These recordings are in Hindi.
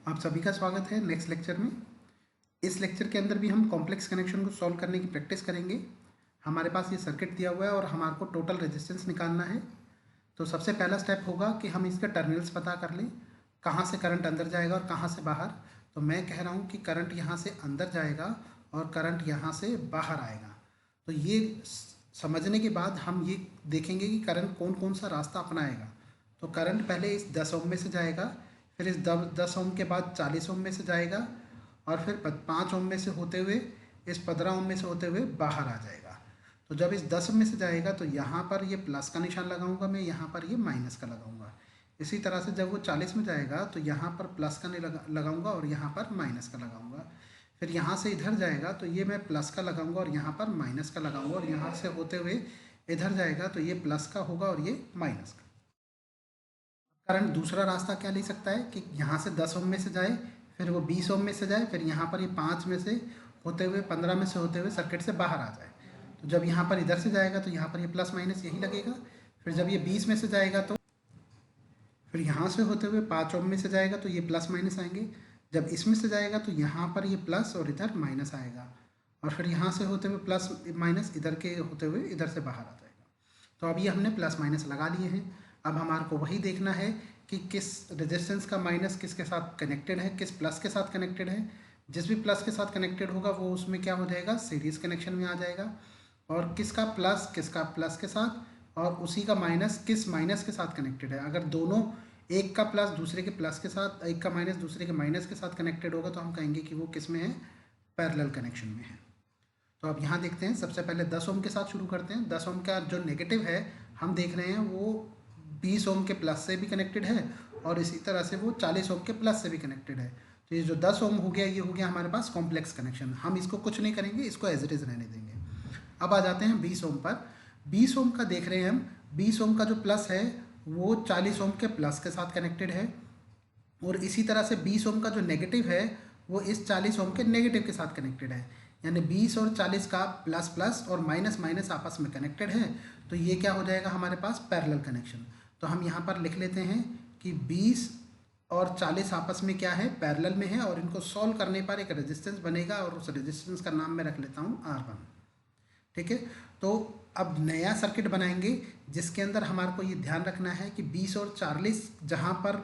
आप सभी का स्वागत है नेक्स्ट लेक्चर में। इस लेक्चर के अंदर भी हम कॉम्प्लेक्स कनेक्शन को सॉल्व करने की प्रैक्टिस करेंगे। हमारे पास ये सर्किट दिया हुआ है और हमारे को टोटल रेजिस्टेंस निकालना है। तो सबसे पहला स्टेप होगा कि हम इसके टर्मिनल्स पता कर लें, कहाँ से करंट अंदर जाएगा और कहाँ से बाहर। तो मैं कह रहा हूँ कि करंट यहाँ से अंदर जाएगा और करंट यहाँ से बाहर आएगा। तो ये समझने के बाद हम ये देखेंगे कि करंट कौन कौन सा रास्ता अपनाएगा। तो करंट पहले इस 10 ओम में से जाएगा, फिर इस 10 ओम के बाद 40 ओम में से जाएगा और फिर 5 ओम में से होते हुए इस 15 ओम में से होते हुए बाहर आ जाएगा। तो जब इस 10 में से जाएगा तो यहाँ पर ये प्लस का निशान लगाऊंगा मैं, यहाँ पर ये माइनस का लगाऊंगा। इसी तरह से जब वो 40 में जाएगा तो यहाँ पर प्लस का लगाऊंगा और यहाँ पर माइनस का लगाऊंगा। फिर यहाँ से इधर जाएगा तो ये मैं प्लस का लगाऊंगा और यहाँ पर माइनस का लगाऊंगा और यहाँ से होते हुए इधर जाएगा तो ये प्लस का होगा और ये माइनस का। करंट दूसरा रास्ता क्या ले सकता है कि यहाँ से 10 ओम में से जाए, फिर वो 20 ओम में से जाए, फिर यहाँ पर ये 5 में से होते हुए 15 में से होते हुए सर्किट से बाहर आ जाए। तो जब यहाँ पर इधर से जाएगा तो यहाँ पर ये प्लस माइनस यही लगेगा। फिर जब ये 20 में से जाएगा तो फिर यहाँ से होते हुए 5 ओम में से जाएगा तो ये प्लस माइनस आएंगे। जब इसमें से जाएगा तो यहाँ पर ये प्लस और इधर माइनस आएगा और फिर यहाँ से होते हुए प्लस माइनस इधर के होते हुए इधर से बाहर आ जाएगा। तो अब ये हमने प्लस माइनस लगा लिए हैं। अब हमारे को वही देखना है कि किस रेजिस्टेंस का माइनस किसके साथ कनेक्टेड है, किस प्लस के साथ कनेक्टेड है। जिस भी प्लस के साथ कनेक्टेड होगा वो उसमें क्या हो जाएगा, सीरीज़ कनेक्शन में आ जाएगा। और किसका प्लस के साथ और उसी का माइनस किस माइनस के साथ कनेक्टेड है। अगर दोनों, एक का प्लस दूसरे के प्लस के साथ, एक का माइनस दूसरे के माइनस के साथ कनेक्टेड होगा तो हम कहेंगे कि वो किस में है, पैरेलल कनेक्शन में है। तो अब यहाँ देखते हैं, सबसे पहले 10 ओम के साथ शुरू करते हैं। 10 ओम का जो नेगेटिव है हम देख रहे हैं वो 20 ओम के प्लस से भी कनेक्टेड है और इसी तरह से वो 40 ओम के प्लस से भी कनेक्टेड है। तो ये जो 10 ओम हो गया ये हो गया हमारे पास कॉम्प्लेक्स कनेक्शन। हम इसको कुछ नहीं करेंगे, इसको एज इट इज़ रहने देंगे। अब आ जाते हैं 20 ओम पर। 20 ओम का देख रहे हैं हम, 20 ओम का जो प्लस है वो 40 ओम के प्लस के साथ कनेक्टेड है और इसी तरह से 20 ओम का जो नेगेटिव है वो इस 40 ओम के नेगेटिव के साथ कनेक्टेड है। यानी 20 और 40 का प्लस प्लस और माइनस माइनस आपस में कनेक्टेड है। तो ये क्या हो जाएगा हमारे पास, पैरेलल कनेक्शन। तो हम यहाँ पर लिख लेते हैं कि 20 और 40 आपस में क्या है, पैरेलल में है और इनको सॉल्व करने पर एक रेजिस्टेंस बनेगा और उस रेजिस्टेंस का नाम मैं रख लेता हूँ R1। ठीक है। तो अब नया सर्किट बनाएंगे जिसके अंदर हमारे को ये ध्यान रखना है कि 20 और 40 जहाँ पर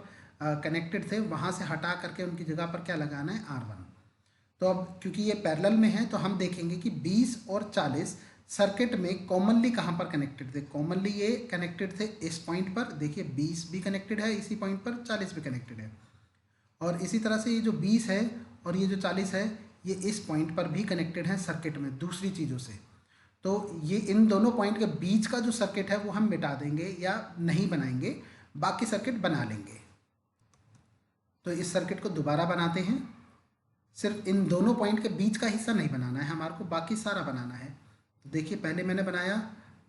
कनेक्टेड थे वहाँ से हटा करके उनकी जगह पर क्या लगाना है, R1। तो अब क्योंकि ये पैरेलल में है तो हम देखेंगे कि 20 और 40 सर्किट में कॉमनली कहाँ पर कनेक्टेड थे। कॉमनली ये कनेक्टेड थे इस पॉइंट पर, देखिए 20 भी कनेक्टेड है इसी पॉइंट पर, 40 भी कनेक्टेड है। और इसी तरह से ये जो 20 है और ये जो 40 है ये इस पॉइंट पर भी कनेक्टेड है सर्किट में दूसरी चीज़ों से। तो ये इन दोनों पॉइंट के बीच का जो सर्किट है वो हम मिटा देंगे या नहीं बनाएंगे, बाकी सर्किट बना लेंगे। तो इस सर्किट को दोबारा बनाते हैं। सिर्फ इन दोनों पॉइंट के बीच का हिस्सा नहीं बनाना है हमारे को, बाकी सारा बनाना है। तो देखिए पहले मैंने बनाया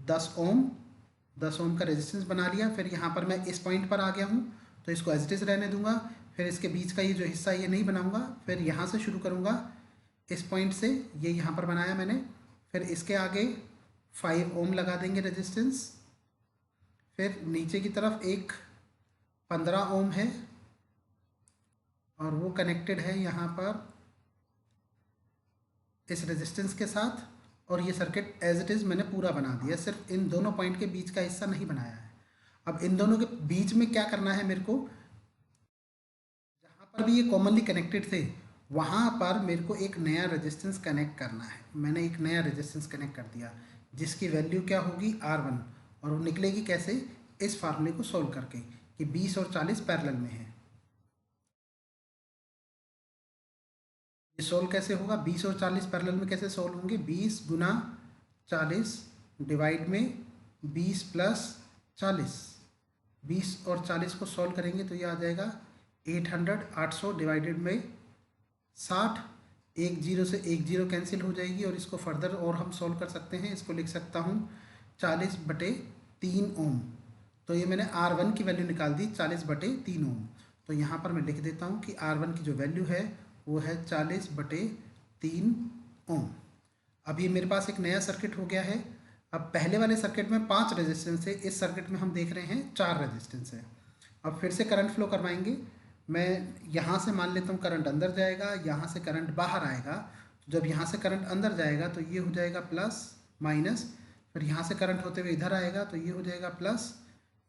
10 ओम का रेजिस्टेंस बना लिया। फिर यहाँ पर मैं इस पॉइंट पर आ गया हूँ तो इसको एज इट इज़ रहने दूंगा। फिर इसके बीच का ये जो हिस्सा ये नहीं बनाऊंगा। फिर यहाँ से शुरू करूँगा इस पॉइंट से, ये यहाँ पर बनाया मैंने। फिर इसके आगे 5 ओम लगा देंगे रेजिस्टेंस। फिर नीचे की तरफ एक 15 ओम है और वो कनेक्टेड है यहाँ पर इस रेजिस्टेंस के साथ। और ये सर्किट एज इट इज़ मैंने पूरा बना दिया, सिर्फ इन दोनों पॉइंट के बीच का हिस्सा नहीं बनाया है। अब इन दोनों के बीच में क्या करना है मेरे को, जहाँ पर भी ये कॉमनली कनेक्टेड थे वहाँ पर मेरे को एक नया रेजिस्टेंस कनेक्ट करना है। मैंने एक नया रेजिस्टेंस कनेक्ट कर दिया जिसकी वैल्यू क्या होगी, R1। और वो निकलेगी कैसे, इस फार्मूले को सोल्व करके कि 20 और 40 पैरेलल में है। ये सोल्व कैसे होगा, 20 और 40 पैरेलल में कैसे सोल्व होंगे, 20 गुना 40 डिवाइड में 20 प्लस 40। 20 और 40 को सोल्व करेंगे तो ये आ जाएगा 800 डिवाइडेड में 60। एक जीरो से एक जीरो कैंसिल हो जाएगी और इसको फर्दर और हम सोल्व कर सकते हैं। इसको लिख सकता हूँ 40/3 ओम। तो ये मैंने R1 की वैल्यू निकाल दी 40/3 ओम। तो यहाँ पर मैं लिख देता हूँ कि R1 की जो वैल्यू है वो है 40/3 ओम। अब ये मेरे पास एक नया सर्किट हो गया है। अब पहले वाले सर्किट में 5 रेजिस्टेंस है, इस सर्किट में हम देख रहे हैं 4 रेजिस्टेंस है। अब फिर से करंट फ्लो करवाएंगे। मैं यहाँ से मान लेता हूँ करंट अंदर जाएगा, यहाँ से करंट बाहर आएगा। जब यहाँ से करंट अंदर जाएगा तो ये हो जाएगा प्लस माइनस, फिर यहाँ से करंट होते हुए इधर आएगा तो ये हो जाएगा प्लस,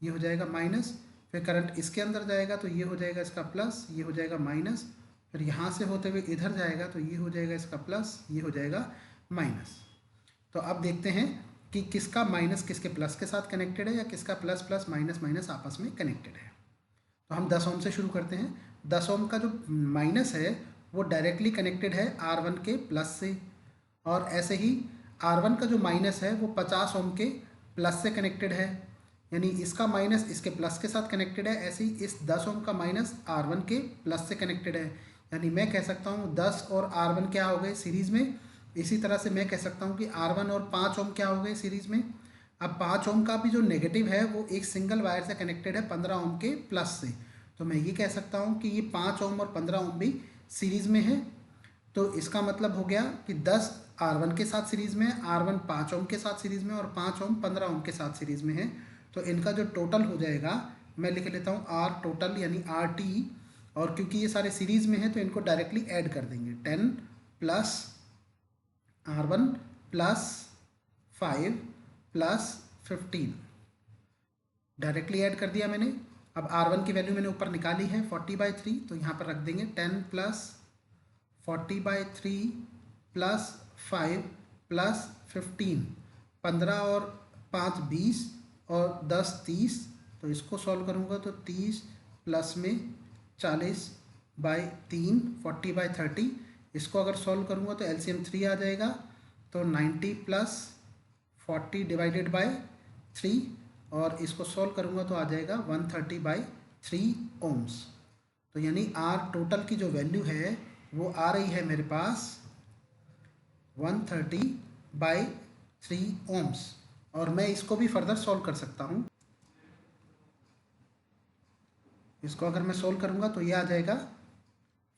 ये हो जाएगा माइनस, फिर करंट इसके अंदर जाएगा तो ये हो जाएगा इसका प्लस, ये हो जाएगा माइनस, फिर यहाँ से होते हुए इधर जाएगा तो ये हो जाएगा इसका प्लस, ये हो जाएगा माइनस। तो अब देखते हैं कि किसका माइनस किसके प्लस के साथ कनेक्टेड है या किसका प्लस प्लस माइनस माइनस आपस में कनेक्टेड है। तो हम 10 ओम से शुरू करते हैं। 10 ओम का जो माइनस है वो डायरेक्टली कनेक्टेड है R1 के प्लस से, और ऐसे ही R1 का जो माइनस है वो 50 ओम के प्लस से कनेक्टेड है, यानी इसका माइनस इसके प्लस के साथ कनेक्टेड है। ऐसे ही इस 10 ओम का माइनस R1 के प्लस से कनेक्टेड है, यानी मैं कह सकता हूँ 10 और R1 क्या हो गए सीरीज़ में। इसी तरह से मैं कह सकता हूँ कि R1 और 5 ओम क्या हो गए सीरीज़ में। अब 5 ओम का भी जो नेगेटिव है वो एक सिंगल वायर से कनेक्टेड है 15 ओम के प्लस से, तो मैं ये कह सकता हूँ कि ये 5 ओम और 15 ओम भी सीरीज़ में है। तो इसका मतलब हो गया कि 10 R1 के साथ सीरीज़ में, R1 5 ओम के साथ सीरीज़ में और 5 ओम 15 ओम के साथ सीरीज़ में है। तो इनका जो टोटल हो जाएगा मैं लिख लेता हूँ R टोटल यानी RT, और क्योंकि ये सारे सीरीज़ में है तो इनको डायरेक्टली ऐड कर देंगे। 10 plus R1 plus 5 plus 15 directly add कर दिया मैंने। अब R1 की वैल्यू मैंने ऊपर निकाली है 40/3, तो यहाँ पर रख देंगे 10 प्लस 40/3 प्लस 5 प्लस 15, 15 और 5 20 और 10 30, तो इसको सॉल्व करूँगा तो 30 प्लस में 40/3 40/30, इसको अगर सॉल्व करूँगा तो LCM 3 आ जाएगा, तो 90 प्लस 40 डिवाइडेड बाय 3, और इसको सॉल्व करूँगा तो आ जाएगा 130/3 ओम्स। तो यानी R टोटल की जो वैल्यू है वो आ रही है मेरे पास 130/3 ओम्स। और मैं इसको भी फर्दर सॉल्व कर सकता हूँ। इसको अगर मैं सॉल्व करूँगा तो ये आ जाएगा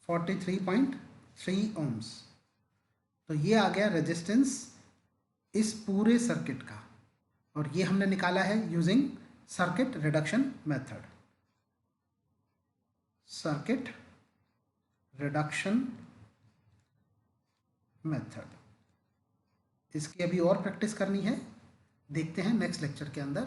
43.3 ओम्स। तो ये आ गया रेजिस्टेंस इस पूरे सर्किट का, और ये हमने निकाला है using circuit reduction method. Circuit reduction method, इसकी अभी और प्रैक्टिस करनी है, देखते हैं नेक्स्ट लेक्चर के अंदर।